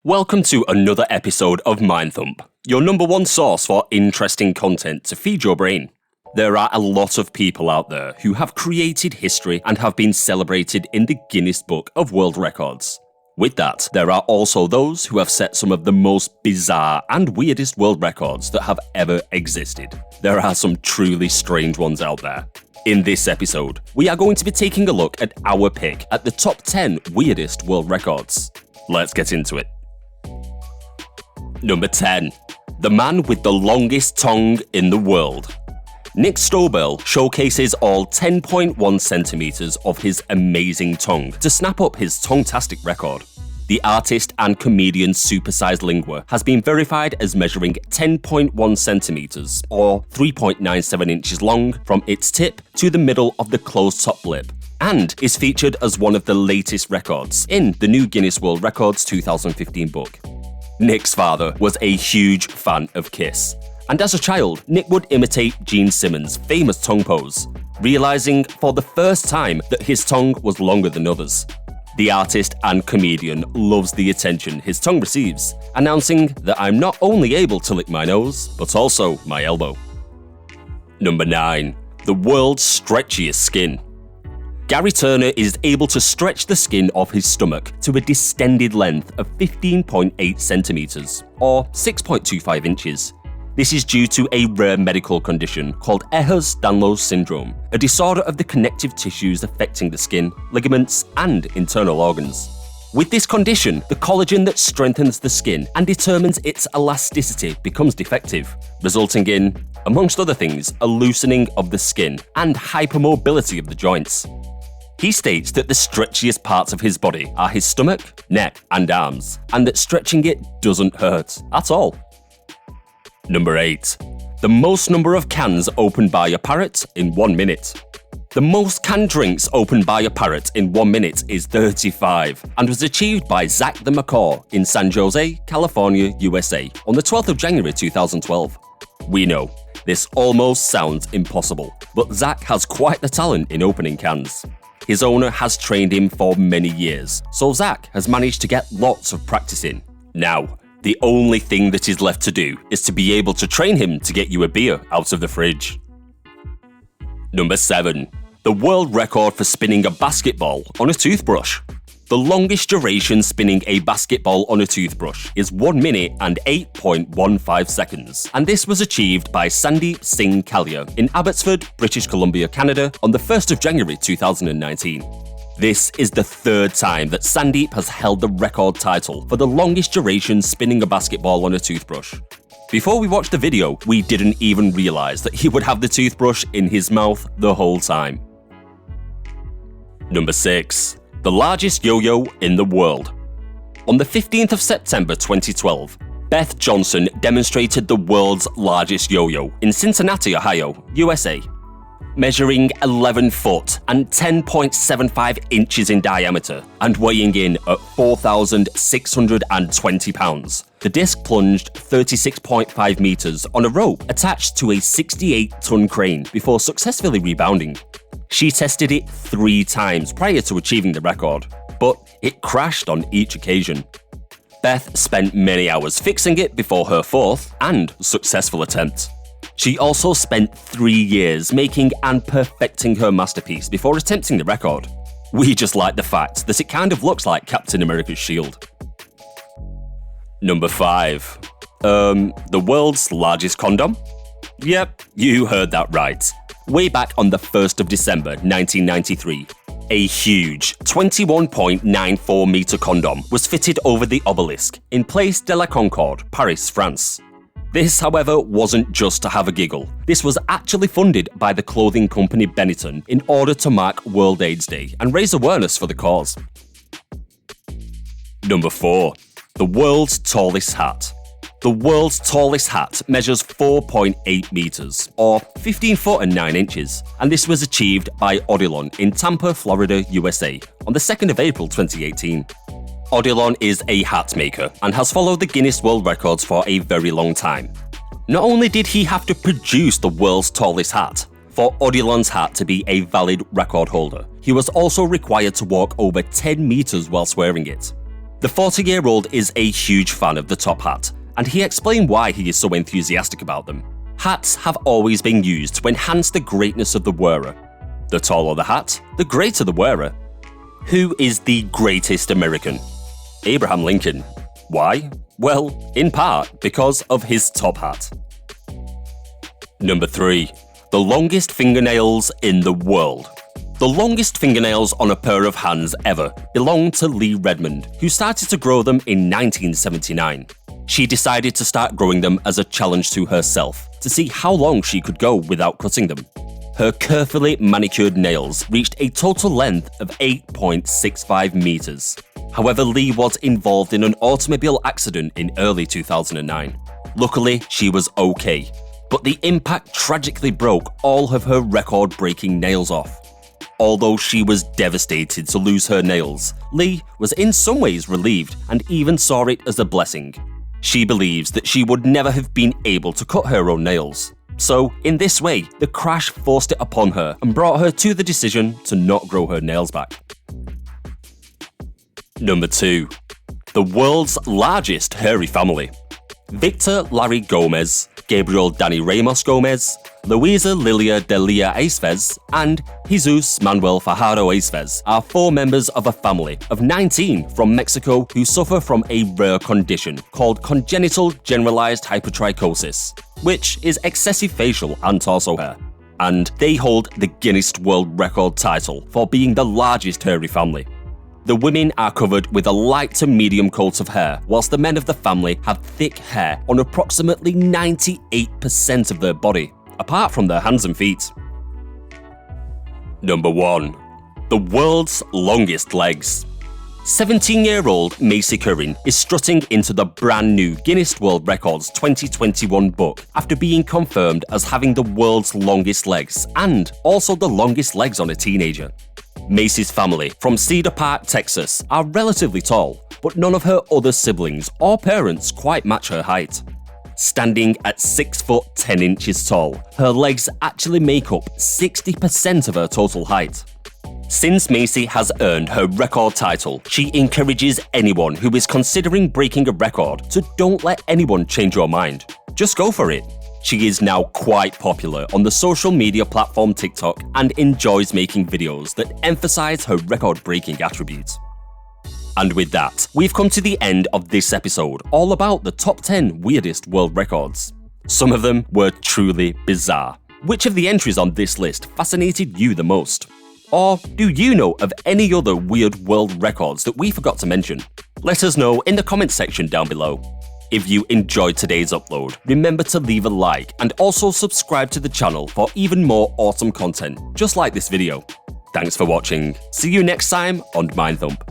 Welcome to another episode of Thump, your number one source for interesting content to feed your brain. There are a lot of people out there who have created history and have been celebrated in the Guinness Book of World Records. With that, there are also those who have set some of the most bizarre and weirdest world records that have ever existed. There are some truly strange ones out there. In this episode, we are going to be taking a look at our pick at the top 10 weirdest world records. Let's get into it. Number 10. The man with the longest tongue in the world. Nick Stobel showcases all 10.1 centimeters of his amazing tongue to snap up his tongue-tastic record. The artist and comedian supersized lingua has been verified as measuring 10.1 centimeters or 3.97 inches long from its tip to the middle of the closed top lip, and is featured as one of the latest records in the new Guinness World Records 2015 book. Nick's father was a huge fan of Kiss, and as a child, Nick would imitate Gene Simmons' famous tongue pose, realizing for the first time that his tongue was longer than others. The artist and comedian loves the attention his tongue receives, announcing that I'm not only able to lick my nose, but also my elbow. Number 9. The world's stretchiest skin. Gary Turner is able to stretch the skin of his stomach to a distended length of 15.8 centimeters, or 6.25 inches. This is due to a rare medical condition called Ehlers-Danlos syndrome, a disorder of the connective tissues affecting the skin, ligaments, and internal organs. With this condition, the collagen that strengthens the skin and determines its elasticity becomes defective, resulting in, amongst other things, a loosening of the skin and hypermobility of the joints. He states that the stretchiest parts of his body are his stomach, neck, and arms, and that stretching it doesn't hurt at all. Number 8. The most number of cans opened by a parrot in 1 minute. The most canned drinks opened by a parrot in 1 minute is 35, and was achieved by Zach the Macaw in San Jose, California, USA, on the 12th of January 2012. We know, this almost sounds impossible, but Zach has quite the talent in opening cans. His owner has trained him for many years, so Zach has managed to get lots of practice in. Now, the only thing that is left to do is to be able to train him to get you a beer out of the fridge. Number 7. The world record for spinning a basketball on a toothbrush. The longest duration spinning a basketball on a toothbrush is 1 minute and 8.15 seconds, and this was achieved by Sandeep Singh Kalia in Abbotsford, British Columbia, Canada on the 1st of January 2019. This is the third time that Sandeep has held the record title for the longest duration spinning a basketball on a toothbrush. Before we watched the video, we didn't even realize that he would have the toothbrush in his mouth the whole time. Number 6. The largest yo-yo in the world. On the 15th of September 2012, Beth Johnson demonstrated the world's largest yo-yo in Cincinnati, Ohio, USA. Measuring 11 foot and 10.75 inches in diameter and weighing in at 4,620 pounds, the disc plunged 36.5 meters on a rope attached to a 68-ton crane before successfully rebounding. She tested it 3 times prior to achieving the record, but it crashed on each occasion. Beth spent many hours fixing it before her 4th and successful attempt. She also spent 3 years making and perfecting her masterpiece before attempting the record. We just like the fact that it kind of looks like Captain America's shield. Number 5. The world's largest condom? Yep, you heard that right. Way back on the 1st of December 1993, a huge 21.94 meter condom was fitted over the obelisk in Place de la Concorde, Paris, France. This, however, wasn't just to have a giggle. This was actually funded by the clothing company Benetton in order to mark World AIDS Day and raise awareness for the cause. Number 4. The world's tallest hat. The world's tallest hat measures 4.8 meters, or 15 foot and 9 inches, and this was achieved by Odilon in Tampa, Florida, USA, on the 2nd of April 2018. Odilon is a hat maker and has followed the Guinness World Records for a very long time. Not only did he have to produce the world's tallest hat, for Odilon's hat to be a valid record holder, he was also required to walk over 10 meters whilst wearing it. The 40-year-old is a huge fan of the top hat, and he explained why he is so enthusiastic about them. Hats have always been used to enhance the greatness of the wearer. The taller the hat, the greater the wearer. Who is the greatest American? Abraham Lincoln. Why? Well, in part because of his top hat. Number 3. The longest fingernails in the world. The longest fingernails on a pair of hands ever belonged to Lee Redmond, who started to grow them in 1979. She decided to start growing them as a challenge to herself, to see how long she could go without cutting them. Her carefully manicured nails reached a total length of 8.65 meters. However, Lee was involved in an automobile accident in early 2009. Luckily, she was okay, but the impact tragically broke all of her record-breaking nails off. Although she was devastated to lose her nails, Lee was in some ways relieved and even saw it as a blessing. She believes that she would never have been able to cut her own nails. So, in this way, the crash forced it upon her and brought her to the decision to not grow her nails back. Number 2. The world's largest hairy family. Victor Larry Gomez, Gabriel Danny Ramos Gomez, Luisa Lilia Delia Aisvez, and Jesus Manuel Fajardo Aisvez are 4 members of a family of 19 from Mexico who suffer from a rare condition called congenital generalized hypertrichosis, which is excessive facial and torso hair. And they hold the Guinness World Record title for being the largest hairy family. The women are covered with a light to medium coat of hair, whilst the men of the family have thick hair on approximately 98% of their body, apart from their hands and feet. Number 1. The world's longest legs. 17-year-old Macy Curran is strutting into the brand new Guinness World Records 2021 book after being confirmed as having the world's longest legs and also the longest legs on a teenager. Macy's family from Cedar Park, Texas are relatively tall, but none of her other siblings or parents quite match her height. Standing at 6 foot 10 inches tall, her legs actually make up 60% of her total height. Since Macy has earned her record title, she encourages anyone who is considering breaking a record to don't let anyone change your mind. Just go for it. She is now quite popular on the social media platform TikTok and enjoys making videos that emphasize her record-breaking attributes. And with that, we've come to the end of this episode, all about the top 10 weirdest world records. Some of them were truly bizarre. Which of the entries on this list fascinated you the most? Or do you know of any other weird world records that we forgot to mention? Let us know in the comments section down below. If you enjoyed today's upload, remember to leave a like and also subscribe to the channel for even more awesome content, just like this video. Thanks for watching. See you next time on Mind Thump.